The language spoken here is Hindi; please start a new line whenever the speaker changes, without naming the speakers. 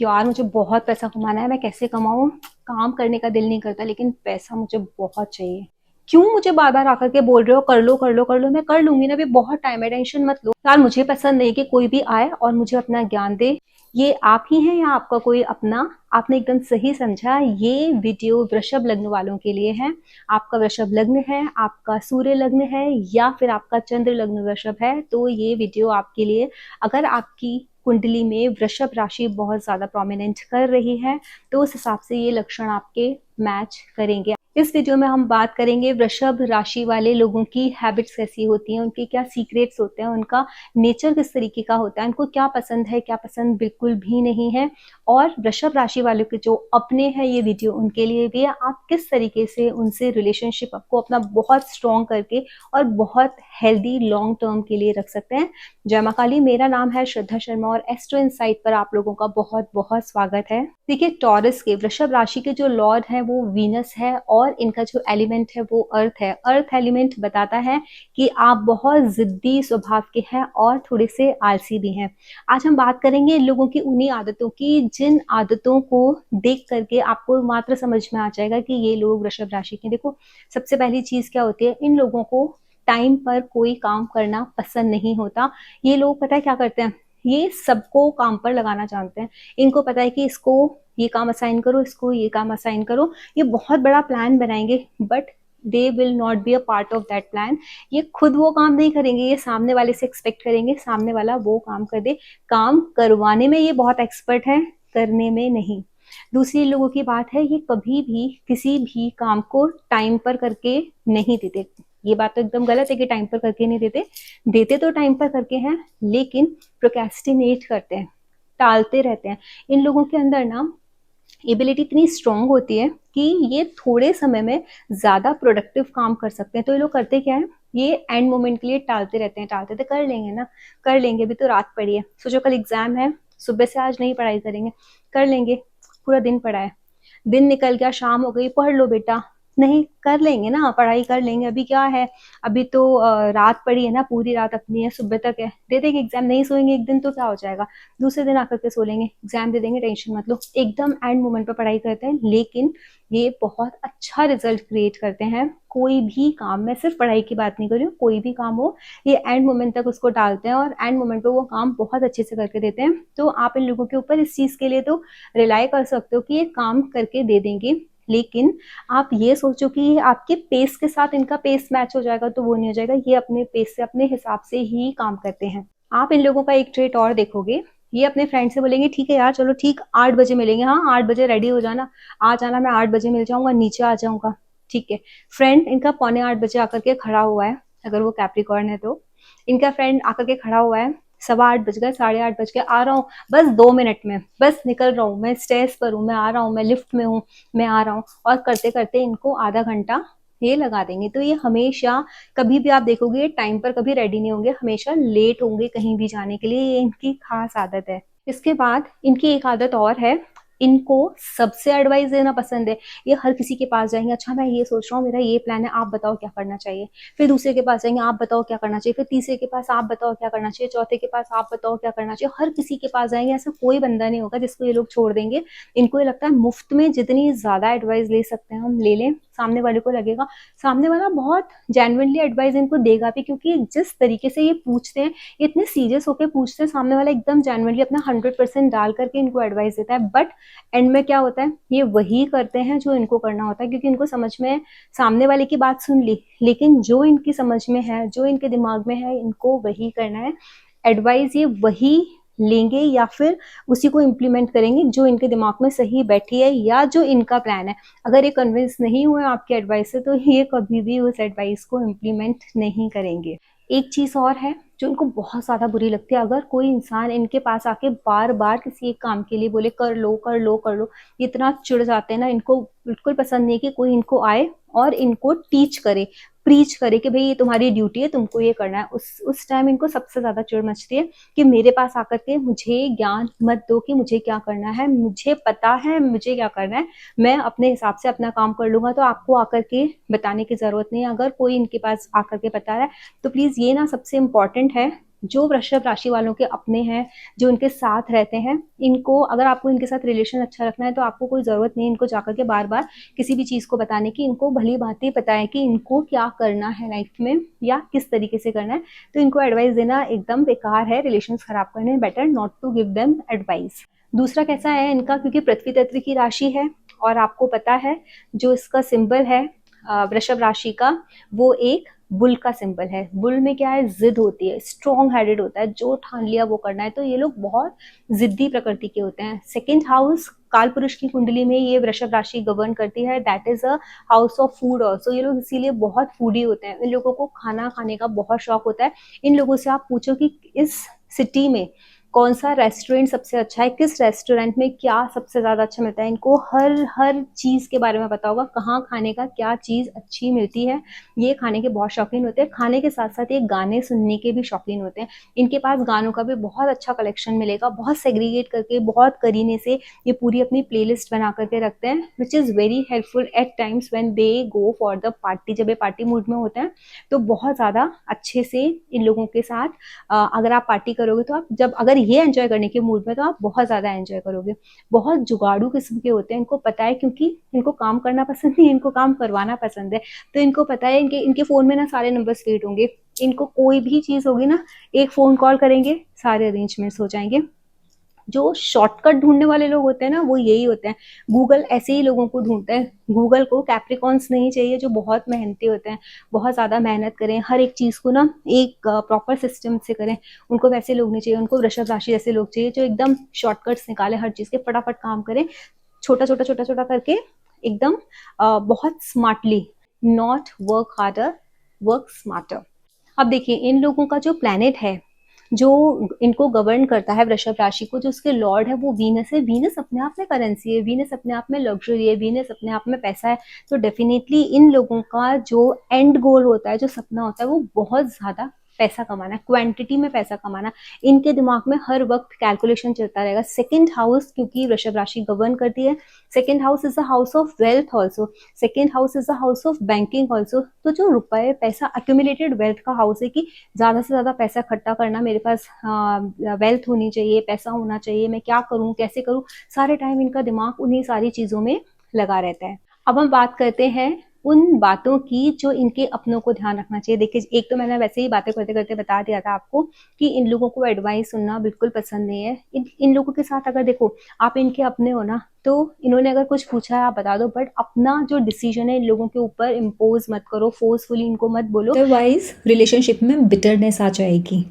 यार मुझे बहुत पैसा कमाना है, मैं कैसे कमाऊं? काम करने का दिल नहीं करता, लेकिन पैसा मुझे बहुत चाहिए। क्यों मुझे बार बार आकर के बोल रहे हो कर लो कर लो कर लो? मैं कर लूंगी ना, अभी बहुत टाइम है, टेंशन मत लो यार। मुझे पसंद नहीं कि कोई भी आए और मुझे अपना ज्ञान दे। ये आप ही हैं या आपका कोई अपना? आपने एकदम सही समझा, ये वीडियो वृषभ लग्न वालों के लिए है। आपका वृषभ लग्न है, आपका सूर्य लग्न है, या फिर आपका चंद्र लग्न वृषभ है, तो ये वीडियो आपके लिए। अगर आपकी कुंडली में वृषभ राशि बहुत ज्यादा प्रोमिनेंट कर रही है, तो उस हिसाब से ये लक्षण आपके मैच करेंगे। इस वीडियो में हम बात करेंगे वृषभ राशि वाले लोगों की हैबिट्स कैसी होती हैं, उनके क्या सीक्रेट्स होते हैं, उनका नेचर किस तरीके का होता है, उनको क्या पसंद है, क्या पसंद बिल्कुल भी नहीं है। और वृषभ राशि वालों के जो अपने हैं, ये वीडियो उनके लिए भी है। आप किस तरीके से उनसे रिलेशनशिप आपको अपना बहुत स्ट्रॉन्ग करके और बहुत हेल्दी लॉन्ग टर्म के लिए रख सकते हैं। जय मां काली, मेरा नाम है श्रद्धा शर्मा और एस्ट्रो इनसाइट पर आप लोगों का बहुत बहुत स्वागत है। देखिए, टॉरस के वृषभ राशि के जो लॉर्ड है वो वीनस है, और इनका जो एलिमेंट है वो अर्थ है। अर्थ एलिमेंट बताता है कि आप बहुत जिद्दी स्वभाव के हैं और थोड़े से आलसी भी हैं। आज हम बात करेंगे इन लोगों की उन्हीं आदतों की, जिन आदतों को देख करके आपको मात्र समझ में आ जाएगा कि ये लोग वृषभ राशि के। देखो, सबसे पहली चीज क्या होती है, इन लोगों को टाइम पर कोई काम करना पसंद नहीं होता। ये लोग पता है क्या करते हैं, ये सबको काम पर लगाना जानते हैं। इनको पता है कि इसको ये काम असाइन करो, इसको ये काम असाइन करो। ये बहुत बड़ा प्लान बनाएंगे, but they will not be a part of that plan. ये खुद वो काम नहीं करेंगे, ये सामने वाले से एक्सपेक्ट करेंगे सामने वाला वो काम कर दे। काम करवाने में ये बहुत एक्सपर्ट है, करने में नहीं। दूसरी लोगों की बात है, ये कभी भी किसी भी काम को टाइम पर करके नहीं देते। ये बात तो एकदम गलत है कि टाइम पर करके नहीं देते, देते तो टाइम पर करके हैं, लेकिन प्रोक्रेस्टिनेट करते हैं, टालते रहते हैं। इन लोगों के अंदर ना एबिलिटी इतनी स्ट्रांग होती है कि ये थोड़े समय में ज्यादा प्रोडक्टिव काम कर सकते हैं। तो ये लोग करते क्या है, ये एंड मोमेंट के लिए टालते रहते हैं। टालते तो कर लेंगे ना, कर लेंगे, अभी तो रात पड़ी है, सोचो कल एग्जाम है, सुबह से आज नहीं पढ़ाई करेंगे, कर लेंगे, पूरा दिन पड़ा है, दिन निकल गया, शाम हो गई, पढ़ लो बेटा। नहीं, कर लेंगे ना, पढ़ाई कर लेंगे, अभी क्या है, अभी तो रात पड़ी है ना, पूरी रात अपनी है, सुबह तक है, दे देंगे एग्जाम। नहीं सोएंगे एक दिन तो क्या हो जाएगा, दूसरे दिन आकर के सो लेंगे, एग्जाम दे देंगे, टेंशन मत लो। एकदम एंड मोमेंट पर पढ़ाई करते हैं, लेकिन ये बहुत अच्छा रिजल्ट क्रिएट करते हैं। कोई भी काम, मैं सिर्फ पढ़ाई की बात नहीं कर रही हूँ, कोई भी काम हो, ये एंड मोमेंट तक उसको डालते हैं और एंड मोमेंट पे वो काम बहुत अच्छे से करके देते हैं। तो आप इन लोगों के ऊपर इस चीज के लिए तो रिलाई कर सकते हो कि ये काम करके दे देंगे। लेकिन आप ये सोचो कि आपके पेस के साथ इनका पेस मैच हो जाएगा, तो वो नहीं हो जाएगा। ये अपने पेस से, अपने हिसाब से ही काम करते हैं। आप इन लोगों का एक ट्रेट और देखोगे, ये अपने फ्रेंड से बोलेंगे ठीक है यार, चलो ठीक, 8 बजे मिलेंगे, हाँ 8 बजे रेडी हो जाना, आ जाना, मैं 8 बजे मिल जाऊंगा, नीचे आ जाऊंगा। ठीक है, फ्रेंड इनका पौने 8 बजे आकर के खड़ा हुआ है, अगर वो कैप्रिकॉर्न है तो। इनका फ्रेंड आकर के खड़ा हुआ है, 7:15 बज गए, 8:30 बज गए, आ रहा हूँ बस 2 मिनट में, बस निकल रहा हूँ, मैं स्टेज पर हूँ, मैं आ रहा हूँ, मैं लिफ्ट में हूँ, मैं आ रहा हूँ। और करते करते इनको आधा घंटा ये लगा देंगे। तो ये हमेशा, कभी भी आप देखोगे, ये टाइम पर कभी रेडी नहीं होंगे, हमेशा लेट होंगे कहीं भी जाने के लिए। ये इनकी खास आदत है। इसके बाद इनकी एक आदत और है, इनको सबसे एडवाइस देना पसंद है। ये हर किसी के पास जाएंगे, अच्छा मैं ये सोच रहा हूँ, मेरा ये प्लान है, आप बताओ क्या करना चाहिए। फिर दूसरे के पास जाएंगे, आप बताओ क्या करना चाहिए। फिर तीसरे के पास, आप बताओ क्या करना चाहिए। चौथे के पास, आप बताओ क्या करना चाहिए। हर किसी के पास जाएंगे, ऐसा कोई बंदा नहीं होगा जिसको ये लोग छोड़ देंगे। इनको ये लगता है मुफ्त में जितनी ज्यादा एडवाइस ले सकते हैं हम ले लें। सामने वाले को लगेगा, सामने वाला बहुत जेन्युइनली एडवाइस इनको देगा भी, क्योंकि जिस तरीके से ये पूछते हैं, ये इतने सीरियस होकर पूछते हैं, सामने वाला एकदम जेन्युइनली अपना 100% डाल करके इनको एडवाइस देता है। बट एंड में क्या होता है, ये वही करते हैं जो इनको करना होता है, क्योंकि इनको समझ में, सामने वाले की बात सुन ली, लेकिन जो इनकी समझ में है, जो इनके दिमाग में है, इनको वही करना है। एडवाइस ये वही लेंगे या फिर उसी को इम्प्लीमेंट करेंगे जो इनके दिमाग में सही बैठी है या जो इनका प्लान है। अगर ये कन्विंस नहीं हुए आपकी एडवाइस से, तो ये कभी भी उस एडवाइस को इम्प्लीमेंट नहीं करेंगे। एक चीज और है जो इनको बहुत ज्यादा बुरी लगती है, अगर कोई इंसान इनके पास आके बार बार किसी एक काम के लिए बोले कर लो कर लो कर लो, इतना चिढ़ जाते हैं ना। इनको बिल्कुल पसंद नहीं कि कोई इनको आए और इनको टीच करे, प्रीच करे कि भाई ये तुम्हारी ड्यूटी है, तुमको ये करना है। उस टाइम इनको सबसे ज्यादा चिढ़ मचती है कि मेरे पास आकर के मुझे ज्ञान मत दो कि मुझे क्या करना है, मुझे पता है मुझे क्या करना है, मैं अपने हिसाब से अपना काम कर लूंगा, तो आपको आकर के बताने की जरूरत नहीं है। अगर कोई इनके पास आकर के बता रहा है, तो प्लीज ये ना सबसे इम्पोर्टेंट है जो वृषभ राशि वालों के अपने हैं, जो इनके साथ रहते हैं, इनको अगर आपको इनके साथ रिलेशन अच्छा रखना है तो आपको कोई ज़रूरत नहीं है इनको जाकर के बार-बार किसी भी चीज़ को बताने की। इनको भली-भाँति पता है कि इनको क्या करना है लाइफ में या किस तरीके से करना है। तो इनको एडवाइस देना एकदम बेकार है, रिलेशंस खराब करने हैं, better not to give them advice. दूसरा कैसा है इनका, क्योंकि पृथ्वी तत्व की राशि है और आपको पता है जो इसका सिंबल है वृषभ राशि का, वो एक बुल का सिंबल है। बुल में क्या है, जिद होती है, स्ट्रॉन्ग हेडेड होता है, जो ठान लिया वो करना है। तो ये लोग बहुत जिद्दी प्रकृति के होते हैं। सेकंड हाउस काल पुरुष की कुंडली में ये वृषभ राशि गवर्न करती है, that is a house of food also. ये लोग इसीलिए बहुत फूडी होते हैं, इन लोगों को खाना खाने का बहुत शौक होता है। इन लोगों से आप पूछो कि इस सिटी में कौन सा रेस्टोरेंट सबसे अच्छा है, किस रेस्टोरेंट में क्या सबसे ज्यादा अच्छा मिलता है, इनको हर हर चीज के बारे में पता होगा, कहाँ खाने का क्या चीज अच्छी मिलती है। ये खाने के बहुत शौकीन होते हैं। खाने के साथ साथ ये गाने सुनने के भी शौकीन होते हैं। इनके पास गानों का भी बहुत अच्छा कलेक्शन मिलेगा, बहुत सेग्रीगेट करके, बहुत करीने से ये पूरी अपनी प्लेलिस्ट बना करके रखते हैं, which is very helpful eight times when they go for the party. जब ये पार्टी मूड में होते हैं तो बहुत ज्यादा अच्छे से इन लोगों के साथ अगर आप पार्टी करोगे तो आप, जब अगर ये एंजॉय करने के मूड में, तो आप बहुत ज्यादा एंजॉय करोगे। बहुत जुगाड़ू किस्म के होते हैं, इनको पता है, क्योंकि इनको काम करना पसंद नहीं, इनको काम करवाना पसंद है। तो इनको पता है इनके इनके फोन में ना सारे नंबर सेट होंगे। इनको कोई भी चीज होगी ना, एक फोन कॉल करेंगे, सारे अरेंजमेंट्स हो जाएंगे। जो शॉर्टकट ढूंढने वाले लोग होते हैं ना, वो यही होते हैं। गूगल ऐसे ही लोगों को ढूंढता है। गूगल को कैप्रिकॉन्स नहीं चाहिए जो बहुत मेहनती होते हैं, बहुत ज्यादा मेहनत करें, हर एक चीज को ना एक प्रॉपर सिस्टम से करें। उनको वैसे लोग नहीं चाहिए। उनको वृषभ राशि जैसे लोग चाहिए जो एकदम शॉर्टकट्स निकाले, हर चीज के फटाफट काम करें, छोटा छोटा छोटा छोटा करके, एकदम बहुत smartly. Not work harder, work smarter. अब देखिए इन लोगों का जो प्लेनेट है, जो इनको गवर्न करता है वृषभ राशि को, जो उसके लॉर्ड है वो वीनस है। वीनस अपने आप में करेंसी है, वीनस अपने आप में लग्जरी है, वीनस अपने आप में पैसा है। तो डेफिनेटली इन लोगों का जो एंड गोल होता है, जो सपना होता है, वो बहुत ज्यादा पैसा कमाना, क्वांटिटी में पैसा कमाना। इनके दिमाग में हर वक्त कैलकुलेशन चलता रहेगा। सेकंड हाउस क्योंकि वृषभ राशि गवर्न करती है, second house is the house of wealth also, second house is the house of banking also. तो जो रुपए पैसा अक्यूमुलेटेड वेल्थ का हाउस है कि ज्यादा से ज्यादा पैसा इकट्ठा करना, मेरे पास वेल्थ होनी चाहिए, पैसा होना चाहिए, मैं क्या करूं, कैसे करूं, सारे टाइम इनका दिमाग उन्हीं सारी चीजों में लगा रहता है। अब हम बात करते हैं उन बातों की जो इनके अपनों को ध्यान रखना चाहिए। देखिए एक तो मैंने वैसे ही बातें करते करते बता दिया था आपको कि इन लोगों को एडवाइस सुनना बिल्कुल पसंद नहीं है। इन लोगों के साथ अगर देखो आप इनके अपने हो ना, तो इन्होंने अगर कुछ पूछा है आप बता दो, बट अपना जो डिसीजन है इन लोगों के ऊपर इम्पोज मत करो, फोर्सफुली इनको मत बोलो,
अदरवाइज रिलेशनशिप में बिटरनेस आ जाएगी।